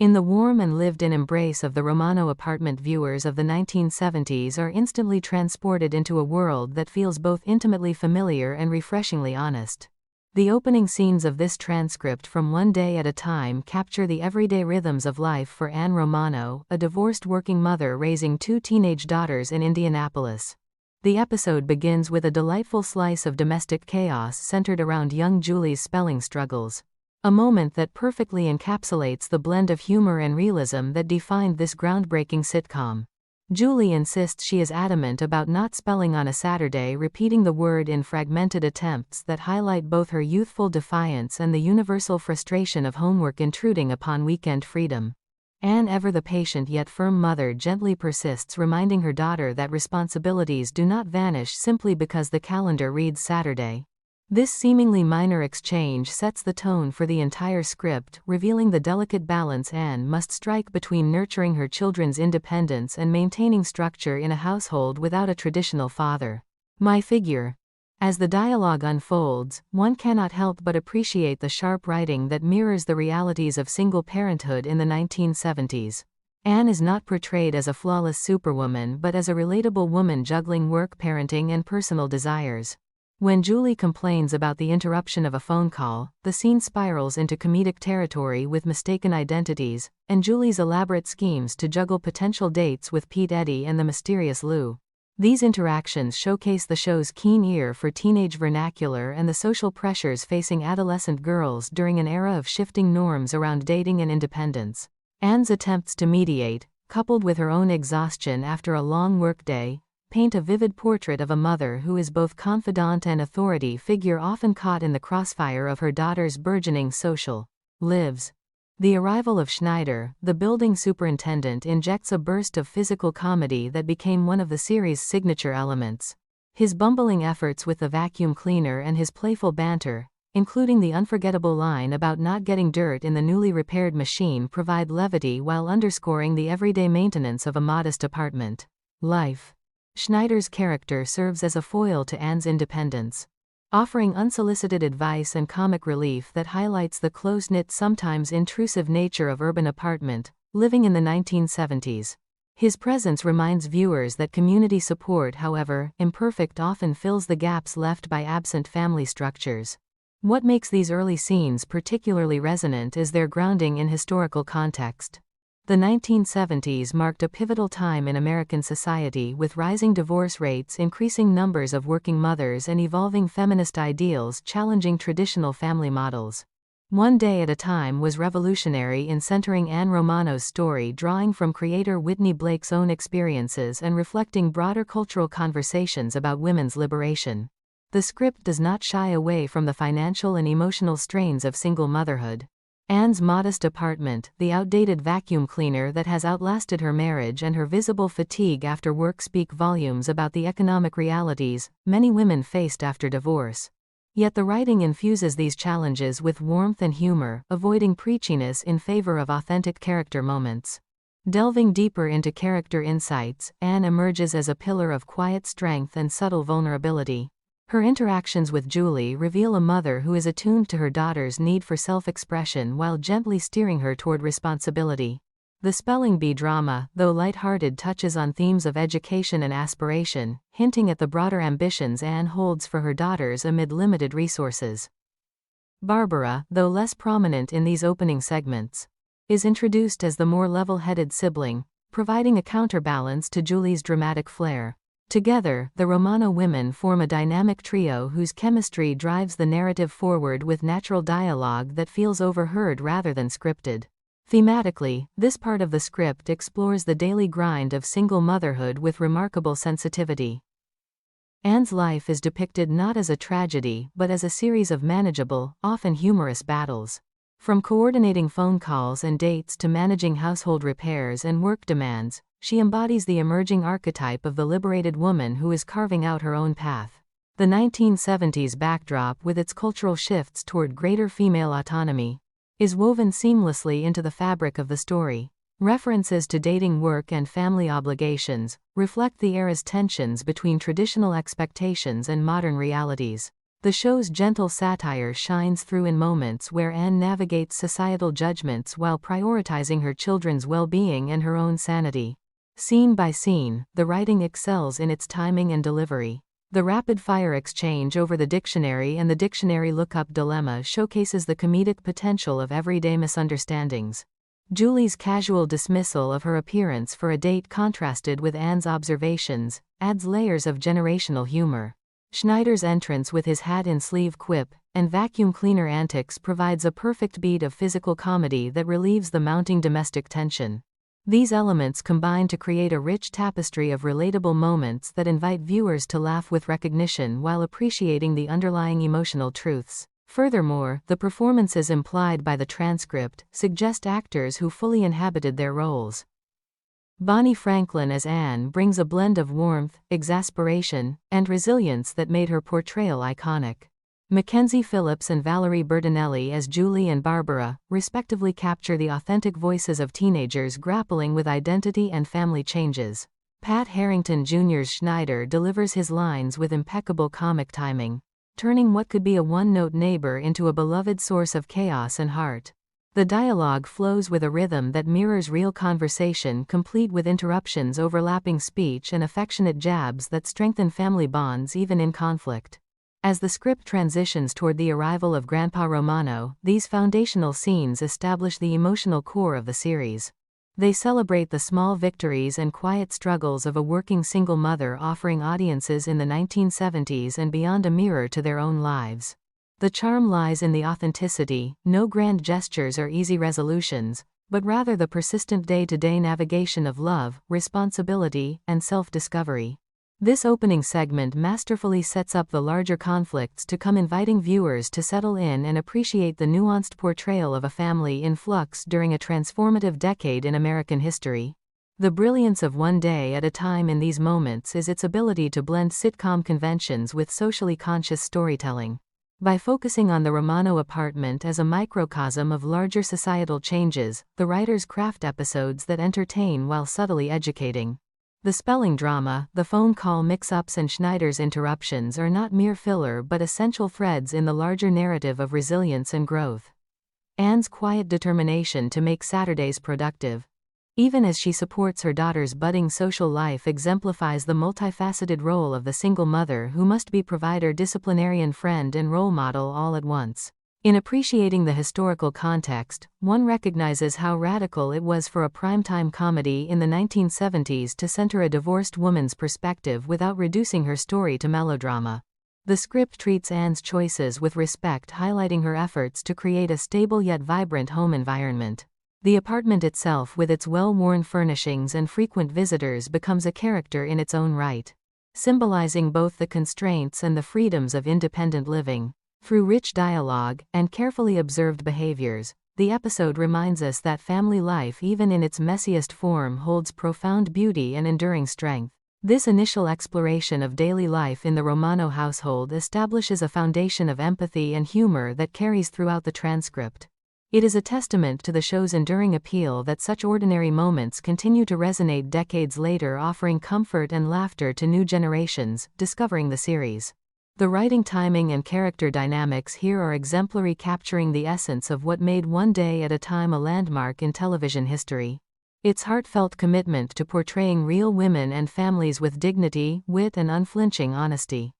In the warm and lived-in embrace of the Romano apartment, viewers of the 1970s are instantly transported into a world that feels both intimately familiar and refreshingly honest. The opening scenes of this transcript from One Day at a Time capture the everyday rhythms of life for Anne Romano, a divorced working mother raising two teenage daughters in Indianapolis. The episode begins with a delightful slice of domestic chaos centered around young Julie's spelling struggles. A moment that perfectly encapsulates the blend of humor and realism that defined this groundbreaking sitcom. Julie insists she is adamant about not spelling on a Saturday, repeating the word in fragmented attempts that highlight both her youthful defiance and the universal frustration of homework intruding upon weekend freedom. Anne, ever the patient yet firm mother, gently persists, reminding her daughter that responsibilities do not vanish simply because the calendar reads Saturday. This seemingly minor exchange sets the tone for the entire script, revealing the delicate balance Anne must strike between nurturing her children's independence and maintaining structure in a household without a traditional father. My figure. As the dialogue unfolds, one cannot help but appreciate the sharp writing that mirrors the realities of single parenthood in the 1970s. Anne is not portrayed as a flawless superwoman but as a relatable woman juggling work, parenting, and personal desires. When Julie complains about the interruption of a phone call, the scene spirals into comedic territory with mistaken identities, and Julie's elaborate schemes to juggle potential dates with Pete, Eddie, and the mysterious Lou. These interactions showcase the show's keen ear for teenage vernacular and the social pressures facing adolescent girls during an era of shifting norms around dating and independence. Anne's attempts to mediate, coupled with her own exhaustion after a long workday, paint a vivid portrait of a mother who is both confidant and authority figure, often caught in the crossfire of her daughter's burgeoning social lives. The arrival of Schneider, the building superintendent, injects a burst of physical comedy that became one of the series' signature elements. His bumbling efforts with the vacuum cleaner and his playful banter, including the unforgettable line about not getting dirt in the newly repaired machine, provide levity while underscoring the everyday maintenance of a modest apartment life. Schneider's character serves as a foil to Anne's independence, offering unsolicited advice and comic relief that highlights the close-knit, sometimes intrusive nature of urban apartment living in the 1970s. His presence reminds viewers that community support, however imperfect, often fills the gaps left by absent family structures. What makes these early scenes particularly resonant is their grounding in historical context. The 1970s marked a pivotal time in American society, with rising divorce rates, increasing numbers of working mothers, and evolving feminist ideals challenging traditional family models. One Day at a Time was revolutionary in centering Anne Romano's story, drawing from creator Whitney Blake's own experiences and reflecting broader cultural conversations about women's liberation. The script does not shy away from the financial and emotional strains of single motherhood. Anne's modest apartment, the outdated vacuum cleaner that has outlasted her marriage, and her visible fatigue after work speak volumes about the economic realities many women faced after divorce. Yet the writing infuses these challenges with warmth and humor, avoiding preachiness in favor of authentic character moments. Delving deeper into character insights, Anne emerges as a pillar of quiet strength and subtle vulnerability. Her interactions with Julie reveal a mother who is attuned to her daughter's need for self-expression while gently steering her toward responsibility. The spelling bee drama, though light-hearted, touches on themes of education and aspiration, hinting at the broader ambitions Anne holds for her daughters amid limited resources. Barbara, though less prominent in these opening segments, is introduced as the more level-headed sibling, providing a counterbalance to Julie's dramatic flair. Together, the Romano women form a dynamic trio whose chemistry drives the narrative forward with natural dialogue that feels overheard rather than scripted. Thematically, this part of the script explores the daily grind of single motherhood with remarkable sensitivity. Anne's life is depicted not as a tragedy but as a series of manageable, often humorous battles. From coordinating phone calls and dates to managing household repairs and work demands, she embodies the emerging archetype of the liberated woman who is carving out her own path. The 1970s backdrop, with its cultural shifts toward greater female autonomy, is woven seamlessly into the fabric of the story. References to dating, work, and family obligations reflect the era's tensions between traditional expectations and modern realities. The show's gentle satire shines through in moments where Anne navigates societal judgments while prioritizing her children's well-being and her own sanity. Scene by scene, the writing excels in its timing and delivery. The rapid-fire exchange over the dictionary and the dictionary lookup dilemma showcases the comedic potential of everyday misunderstandings. Julie's casual dismissal of her appearance for a date, contrasted with Anne's observations, adds layers of generational humor. Schneider's entrance with his hat-in-sleeve quip and vacuum cleaner antics provides a perfect beat of physical comedy that relieves the mounting domestic tension. These elements combine to create a rich tapestry of relatable moments that invite viewers to laugh with recognition while appreciating the underlying emotional truths. Furthermore, the performances implied by the transcript suggest actors who fully inhabited their roles. Bonnie Franklin as Anne brings a blend of warmth, exasperation, and resilience that made her portrayal iconic. Mackenzie Phillips and Valerie Bertinelli as Julie and Barbara, respectively, capture the authentic voices of teenagers grappling with identity and family changes. Pat Harrington Jr.'s Schneider delivers his lines with impeccable comic timing, turning what could be a one-note neighbor into a beloved source of chaos and heart. The dialogue flows with a rhythm that mirrors real conversation, complete with interruptions, overlapping speech, and affectionate jabs that strengthen family bonds even in conflict. As the script transitions toward the arrival of Grandpa Romano, these foundational scenes establish the emotional core of the series. They celebrate the small victories and quiet struggles of a working single mother, offering audiences in the 1970s and beyond a mirror to their own lives. The charm lies in the authenticity, no grand gestures or easy resolutions, but rather the persistent day-to-day navigation of love, responsibility, and self-discovery. This opening segment masterfully sets up the larger conflicts to come, inviting viewers to settle in and appreciate the nuanced portrayal of a family in flux during a transformative decade in American history. The brilliance of One Day at a Time in these moments is its ability to blend sitcom conventions with socially conscious storytelling. By focusing on the Romano apartment as a microcosm of larger societal changes, the writers craft episodes that entertain while subtly educating. The spelling drama, the phone call mix-ups, and Schneider's interruptions are not mere filler but essential threads in the larger narrative of resilience and growth. Anne's quiet determination to make Saturdays productive, even as she supports her daughter's budding social life, exemplifies the multifaceted role of the single mother who must be provider, disciplinarian, friend, and role model all at once. In appreciating the historical context, one recognizes how radical it was for a primetime comedy in the 1970s to center a divorced woman's perspective without reducing her story to melodrama. The script treats Anne's choices with respect, highlighting her efforts to create a stable yet vibrant home environment. The apartment itself, with its well-worn furnishings and frequent visitors, becomes a character in its own right, symbolizing both the constraints and the freedoms of independent living. Through rich dialogue and carefully observed behaviors, the episode reminds us that family life, even in its messiest form, holds profound beauty and enduring strength. This initial exploration of daily life in the Romano household establishes a foundation of empathy and humor that carries throughout the transcript. It is a testament to the show's enduring appeal that such ordinary moments continue to resonate decades later, offering comfort and laughter to new generations discovering the series. The writing, timing, and character dynamics here are exemplary, capturing the essence of what made One Day at a Time a landmark in television history. Its heartfelt commitment to portraying real women and families with dignity, wit, and unflinching honesty.